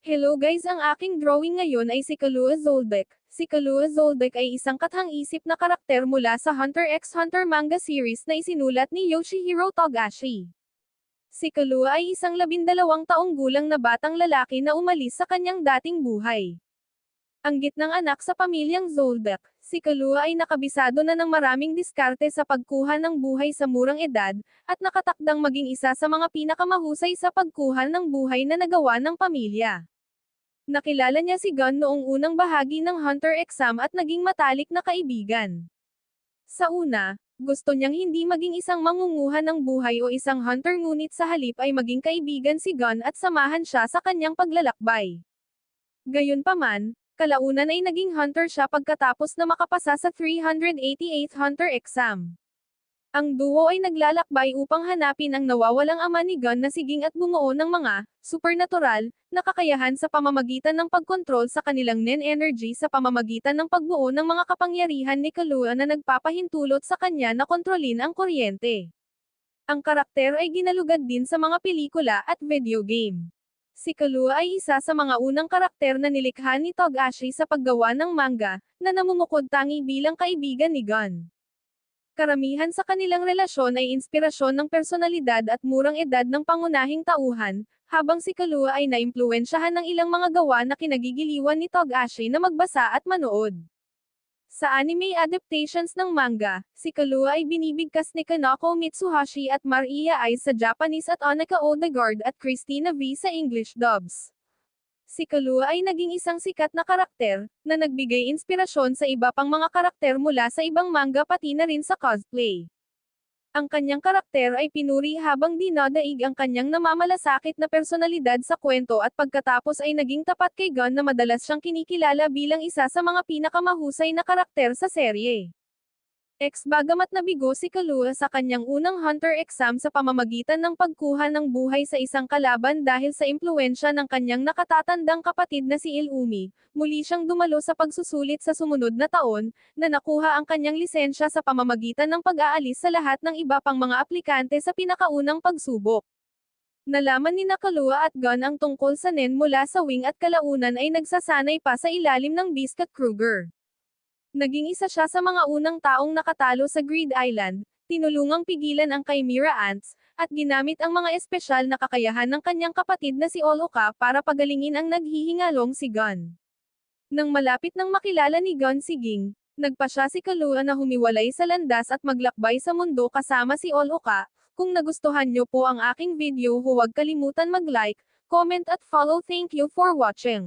Hello guys, ang aking drawing ngayon ay si Kalua Zoldyck. Si Kalua Zoldyck ay isang kathang-isip na karakter mula sa Hunter x Hunter manga series na isinulat ni Yoshihiro Togashi. Si Kalua ay isang 12 taong gulang na batang lalaki na umalis sa kanyang dating buhay. Ang gitnang anak sa pamilyang Zoldyck, si Kalua ay nakabisado na ng maraming diskarte sa pagkuha ng buhay sa murang edad, at nakatakdang maging isa sa mga pinakamahusay sa pagkuha ng buhay na nagawa ng pamilya. Nakilala niya si Gon noong unang bahagi ng Hunter exam at naging matalik na kaibigan. Sa una, gusto niyang hindi maging isang mangunguha ng buhay o isang hunter, ngunit sa halip ay maging kaibigan si Gon at samahan siya sa kanyang paglalakbay. Gayunpaman, kalaunan ay naging hunter siya pagkatapos na makapasa sa 388th Hunter exam. Ang duo ay naglalakbay upang hanapin ang nawawalang ama ni Gon na si Ging at bumuo ng mga supernatural na kakayahan sa pamamagitan ng pagkontrol sa kanilang nen energy sa pamamagitan ng pagbuo ng mga kapangyarihan ni Kalua na nagpapahintulot sa kanya na kontrolin ang kuryente. Ang karakter ay ginalugad din sa mga pelikula at video game. Si Kalua ay isa sa mga unang karakter na nilikha ni Togashi sa paggawa ng manga, na namumukod tangi bilang kaibigan ni Gon. Karamihan sa kanilang relasyon ay inspirasyon ng personalidad at murang edad ng pangunahing tauhan, habang si Kalua ay naimpluwensyahan ng ilang mga gawa na kinagigiliwan ni Togashi na magbasa at manood. Sa anime adaptations ng manga, si Kalua ay binibigkas ni Kanako Mitsuhashi at Maria Ai sa Japanese at Onika Odegaard at Christina V sa English dubs. Si Kalua ay naging isang sikat na karakter, na nagbigay inspirasyon sa iba pang mga karakter mula sa ibang manga pati na rin sa cosplay. Ang kanyang karakter ay pinuri habang dinadaig ang kanyang namamalasakit na personalidad sa kwento at pagkatapos ay naging tapat kay Gon na madalas siyang kinikilala bilang isa sa mga pinakamahusay na karakter sa serye. Bagamat nabigo si Kalua sa kanyang unang Hunter exam sa pamamagitan ng pagkuha ng buhay sa isang kalaban dahil sa impluwensya ng kanyang nakatatandang kapatid na si Illumi, muli siyang dumalo sa pagsusulit sa sumunod na taon, na nakuha ang kanyang lisensya sa pamamagitan ng pag-aalis sa lahat ng iba pang mga aplikante sa pinakaunang pagsubok. Nalaman ni Kalua at Gon ang tungkol sa nen mula sa wing at kalaunan ay nagsasanay pa sa ilalim ng Biscuit Kruger. Naging isa siya sa mga unang taong nakatalo sa Greed Island, tinulungang pigilan ang Chimera Ants, at ginamit ang mga espesyal na kakayahan ng kanyang kapatid na si Oloka para pagalingin ang naghihingalong si Gon. Nang malapit nang makilala ni Gon si Ging, nagpa siya si Kalua na humiwalay sa landas at maglakbay sa mundo kasama si Oloka. Kung nagustuhan niyo po ang aking video, huwag kalimutan mag-like, comment at follow. Thank you for watching.